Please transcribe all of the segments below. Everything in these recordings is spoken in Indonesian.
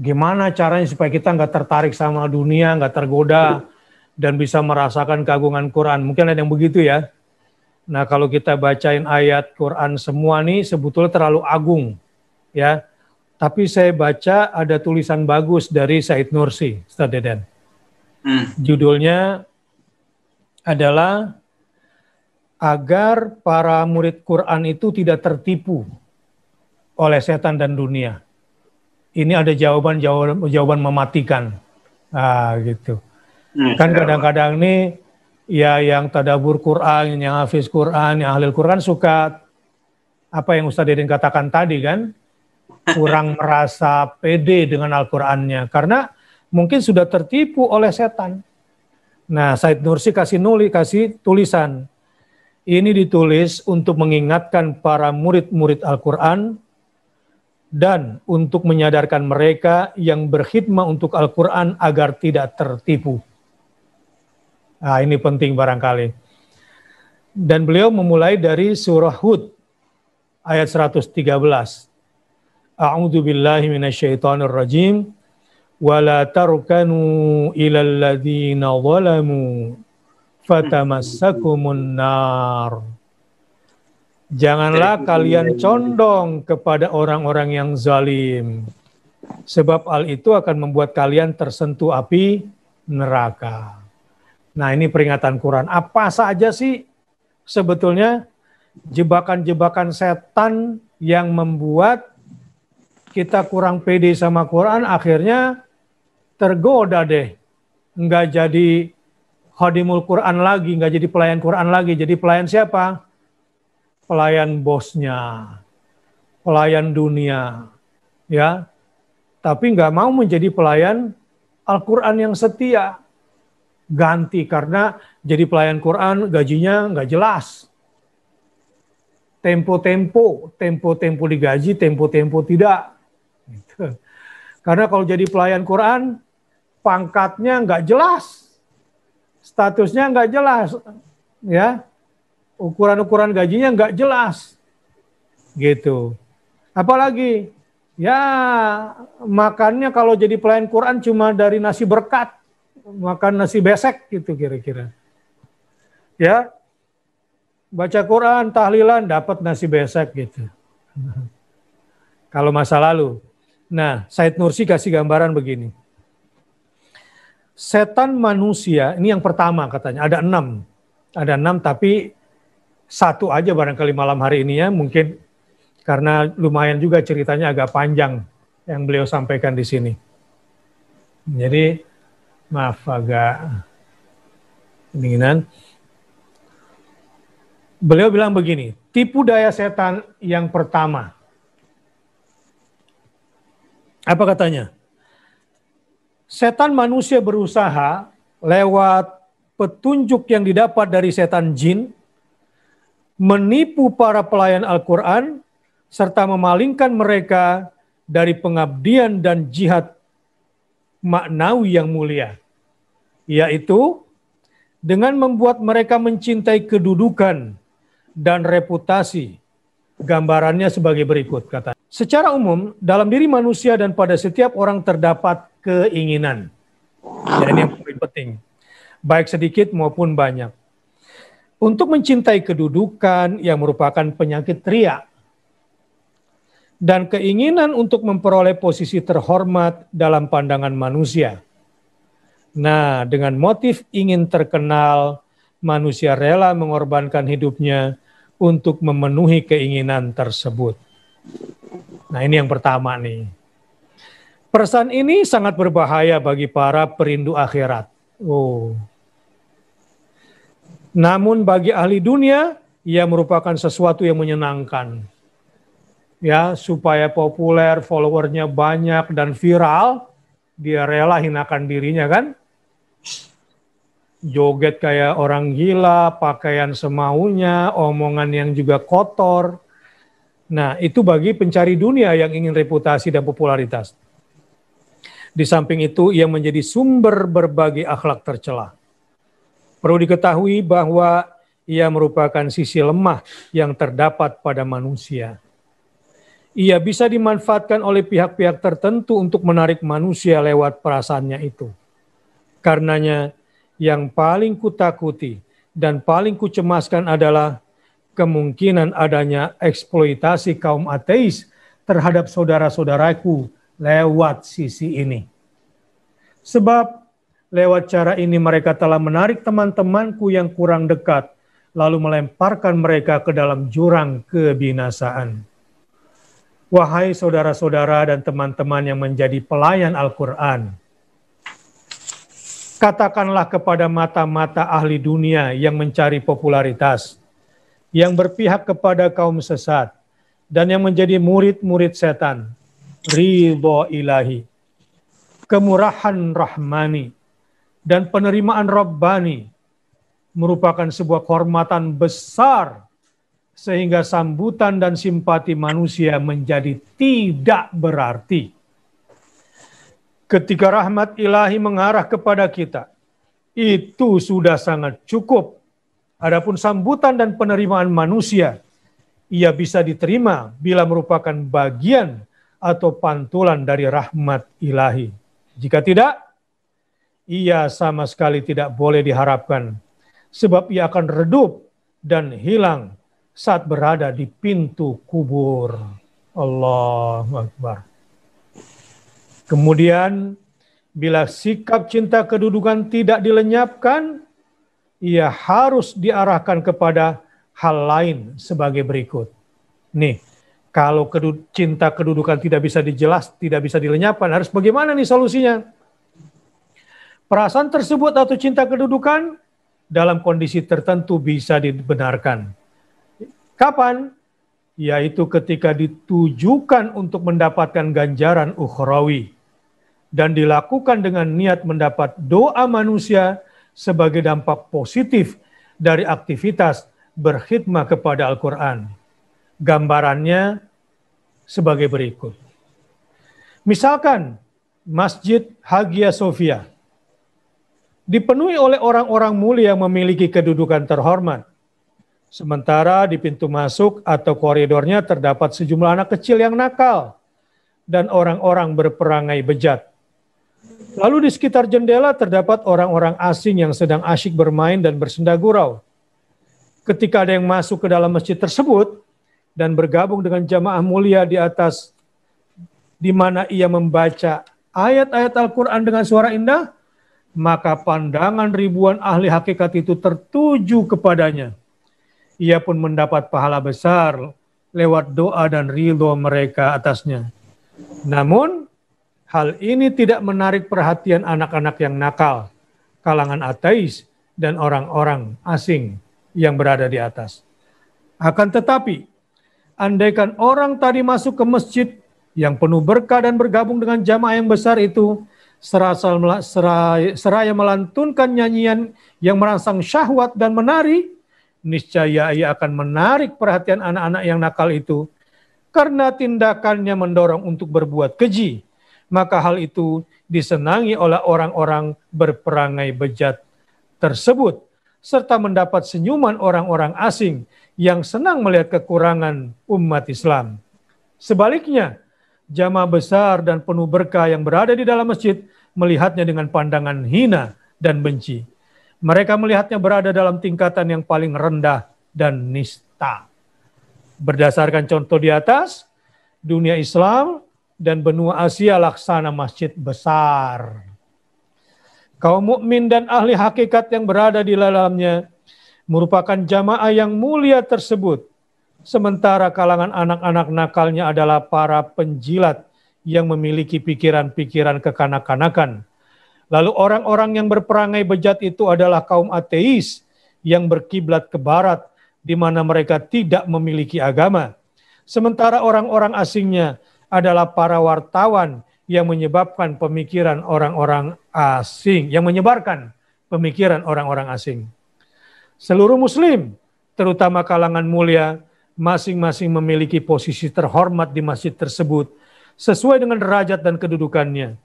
Gimana caranya supaya kita nggak tertarik sama dunia, nggak tergoda, dan bisa merasakan keagungan Quran. Mungkin ada yang begitu ya. Nah kalau kita bacain ayat Quran semua nih sebetulnya terlalu agung. Ya, tapi saya baca ada tulisan bagus dari Said Nursi, Ustaz Deden. Judulnya adalah agar para murid Quran itu tidak tertipu oleh setan dan dunia. Ini ada jawaban mematikan. Gitu. Kan kadang-kadang nih ya yang tadabbur Quran, yang hafiz Quran, yang ahli Quran suka apa yang Ustaz Deden katakan tadi kan, kurang merasa pede dengan Al-Qur'annya karena mungkin sudah tertipu oleh setan. Nah, Said Nursi kasih tulisan. Ini ditulis untuk mengingatkan para murid-murid Al-Qur'an dan untuk menyadarkan mereka yang berkhidmat untuk Al-Quran agar tidak tertipu. Nah, ini penting barangkali. Dan beliau memulai dari surah Hud ayat 113. A'udzu billahi minasyaitonir rajim wa la tarkanu ilal ladzina zalamu fatamassakumun nar. Janganlah kalian condong kepada orang-orang yang zalim, sebab hal itu akan membuat kalian tersentuh api neraka. Nah ini peringatan Quran. Apa saja sih sebetulnya jebakan-jebakan setan yang membuat kita kurang pede sama Quran, akhirnya tergoda deh. Nggak jadi khadimul Quran lagi, nggak jadi pelayan Quran lagi. Jadi pelayan siapa? Pelayan bosnya, pelayan dunia, ya. Tapi nggak mau menjadi pelayan Al-Quran yang setia. Ganti karena jadi pelayan Quran gajinya nggak jelas. Tempo-tempo digaji, tempo-tempo tidak. Gitu. Karena kalau jadi pelayan Quran, pangkatnya nggak jelas, statusnya nggak jelas, ya. Ukuran-ukuran gajinya nggak jelas, gitu. Apalagi, ya makannya kalau jadi pelayan Quran cuma dari nasi berkat, makan nasi besek gitu kira-kira. Ya, baca Quran, tahlilan, dapat nasi besek gitu. Kalau masa lalu. Nah, Said Nursi kasih gambaran begini. Setan manusia, ini yang pertama katanya, ada 6. Ada 6 tapi satu aja barangkali malam hari ini ya, mungkin karena lumayan juga ceritanya agak panjang yang beliau sampaikan di sini. Jadi maaf agak kedinginan. Beliau bilang begini, tipu daya setan yang pertama. Apa katanya? Setan manusia berusaha lewat petunjuk yang didapat dari setan jin menipu para pelayan Al-Quran, serta memalingkan mereka dari pengabdian dan jihad maknawi yang mulia. Yaitu, dengan membuat mereka mencintai kedudukan dan reputasi. Gambarannya sebagai berikut, kata. Secara umum, dalam diri manusia dan pada setiap orang terdapat keinginan. Ya, ini yang paling penting. Baik sedikit maupun banyak. Untuk mencintai kedudukan yang merupakan penyakit ria dan keinginan untuk memperoleh posisi terhormat dalam pandangan manusia. Nah, dengan motif ingin terkenal, manusia rela mengorbankan hidupnya untuk memenuhi keinginan tersebut. Nah, ini yang pertama nih. Pesan ini sangat berbahaya bagi para perindu akhirat. Namun bagi ahli dunia, ia merupakan sesuatu yang menyenangkan. Ya, supaya populer, followernya banyak dan viral, dia rela hinakan dirinya kan. Joget kayak orang gila, pakaian semaunya, omongan yang juga kotor. Nah, itu bagi pencari dunia yang ingin reputasi dan popularitas. Di samping itu, ia menjadi sumber berbagai akhlak tercela. Perlu diketahui bahwa ia merupakan sisi lemah yang terdapat pada manusia. ia bisa dimanfaatkan oleh pihak-pihak tertentu untuk menarik manusia lewat perasaannya itu. Karenanya, yang paling kutakuti dan paling kucemaskan adalah kemungkinan adanya eksploitasi kaum ateis terhadap saudara-saudaraku lewat sisi ini. Sebab lewat cara ini mereka telah menarik teman-temanku yang kurang dekat, lalu melemparkan mereka ke dalam jurang kebinasaan. Wahai saudara-saudara dan teman-teman yang menjadi pelayan Al-Quran, katakanlah kepada mata-mata ahli dunia yang mencari popularitas, yang berpihak kepada kaum sesat, dan yang menjadi murid-murid setan, ridho ilahi, kemurahan rahmani, dan penerimaan Rabbani merupakan sebuah kehormatan besar sehingga sambutan dan simpati manusia menjadi tidak berarti. Ketika rahmat ilahi mengarah kepada kita, itu sudah sangat cukup. Adapun sambutan dan penerimaan manusia, ia bisa diterima bila merupakan bagian atau pantulan dari rahmat ilahi. Jika tidak, ia sama sekali tidak boleh diharapkan, sebab ia akan redup dan hilang saat berada di pintu kubur. Allahu Akbar. Kemudian, bila sikap cinta kedudukan tidak dilenyapkan, ia harus diarahkan kepada hal lain sebagai berikut. Nih, kalau cinta kedudukan tidak bisa tidak bisa dilenyapkan, harus bagaimana nih solusinya? Perasaan tersebut atau cinta kedudukan dalam kondisi tertentu bisa dibenarkan. Kapan? Yaitu ketika ditujukan untuk mendapatkan ganjaran ukhrawi dan dilakukan dengan niat mendapat doa manusia sebagai dampak positif dari aktivitas berkhidmah kepada Al-Quran. Gambarannya sebagai berikut. Misalkan Masjid Hagia Sophia dipenuhi oleh orang-orang mulia yang memiliki kedudukan terhormat. Sementara di pintu masuk atau koridornya terdapat sejumlah anak kecil yang nakal dan orang-orang berperangai bejat. Lalu di sekitar jendela terdapat orang-orang asing yang sedang asyik bermain dan bersenda gurau. Ketika ada yang masuk ke dalam masjid tersebut dan bergabung dengan jamaah mulia di atas, di mana ia membaca ayat-ayat Al-Quran dengan suara indah, maka pandangan ribuan ahli hakikat itu tertuju kepadanya. Ia pun mendapat pahala besar lewat doa dan ridho mereka atasnya. Namun, hal ini tidak menarik perhatian anak-anak yang nakal, kalangan ateis, dan orang-orang asing yang berada di atas. Akan tetapi, andaikan orang tadi masuk ke masjid yang penuh berkah dan bergabung dengan jamaah yang besar itu, seraya melantunkan nyanyian yang merangsang syahwat dan menari, niscaya ia akan menarik perhatian anak-anak yang nakal itu karena tindakannya mendorong untuk berbuat keji. Maka hal itu disenangi oleh orang-orang berperangai bejat tersebut serta mendapat senyuman orang-orang asing yang senang melihat kekurangan umat Islam. Sebaliknya, jamaah besar dan penuh berkah yang berada di dalam masjid melihatnya dengan pandangan hina dan benci. Mereka melihatnya berada dalam tingkatan yang paling rendah dan nista. Berdasarkan contoh di atas, dunia Islam dan benua Asia laksana masjid besar. Kaum mukmin dan ahli hakikat yang berada di dalamnya merupakan jamaah yang mulia tersebut. Sementara kalangan anak-anak nakalnya adalah para penjilat yang memiliki pikiran-pikiran kekanak-kanakan. Lalu orang-orang yang berperangai bejat itu adalah kaum ateis yang berkiblat ke barat, di mana mereka tidak memiliki agama. Sementara orang-orang asingnya adalah para wartawan yang menyebabkan pemikiran orang-orang asing, yang menyebarkan pemikiran orang-orang asing. Seluruh muslim, terutama kalangan mulia, masing-masing memiliki posisi terhormat di masjid tersebut sesuai dengan derajat dan kedudukannya.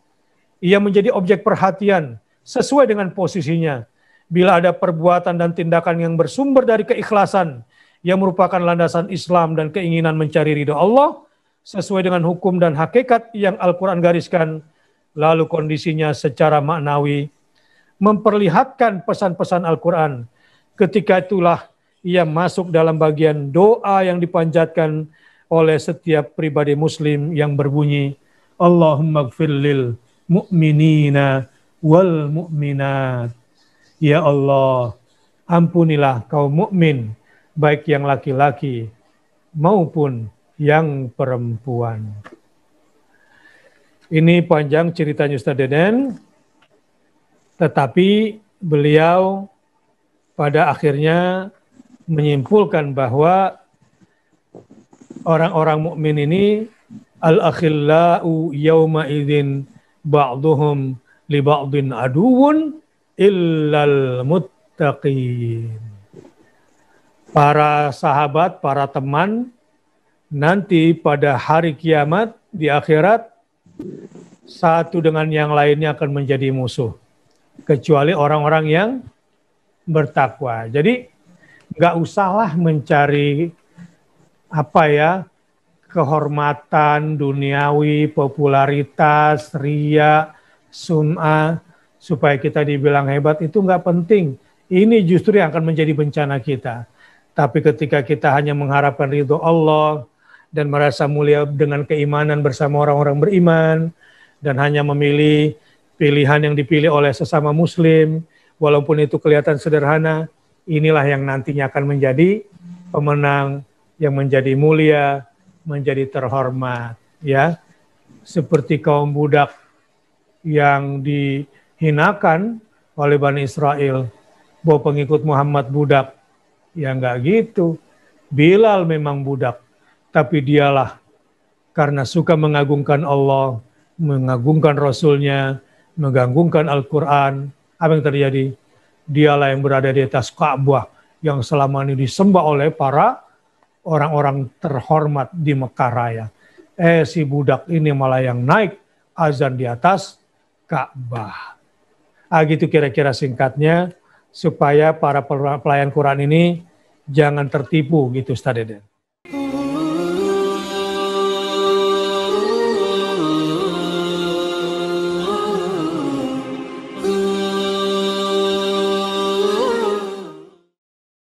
Ia menjadi objek perhatian sesuai dengan posisinya. Bila ada perbuatan dan tindakan yang bersumber dari keikhlasan yang merupakan landasan Islam dan keinginan mencari ridho Allah, sesuai dengan hukum dan hakikat yang Al-Quran gariskan, lalu kondisinya secara maknawi memperlihatkan pesan-pesan Al-Quran. Ketika itulah ia masuk dalam bagian doa yang dipanjatkan oleh setiap pribadi muslim yang berbunyi, Allahumma gfir lil mu'minina wal mu'minat. Ya Allah, ampunilah kaum mukmin, baik yang laki-laki maupun yang perempuan. Ini panjang ceritanya Ustaz Deden, tetapi beliau pada akhirnya menyimpulkan bahwa orang-orang mukmin ini al-akhillau yauma idzin ba'dhum li ba'din aduwwun illal muttaqin. Para sahabat, para teman nanti pada hari kiamat di akhirat satu dengan yang lainnya akan menjadi musuh kecuali orang-orang yang bertakwa. Jadi nggak usahlah mencari kehormatan duniawi, popularitas, ria, sum'ah, supaya kita dibilang hebat, itu nggak penting. Ini justru yang akan menjadi bencana kita. Tapi ketika kita hanya mengharapkan ridho Allah dan merasa mulia dengan keimanan bersama orang-orang beriman, dan hanya memilih pilihan yang dipilih oleh sesama muslim, walaupun itu kelihatan sederhana, inilah yang nantinya akan menjadi pemenang, yang menjadi mulia, menjadi terhormat, ya. Seperti kaum budak yang dihinakan oleh Bani Israel, bahwa pengikut Muhammad budak. Ya enggak gitu. Bilal memang budak, tapi dialah karena suka mengagungkan Allah, mengagungkan Rasulnya, mengagungkan Al-Quran. Apa yang terjadi? Dialah yang berada di atas Ka'bah yang selama ini disembah oleh para orang-orang terhormat di Mekah Raya. Si budak ini malah yang naik azan di atas Ka'bah. Gitu kira-kira singkatnya, supaya para pelayan Quran ini jangan tertipu gitu Ustaz Deden.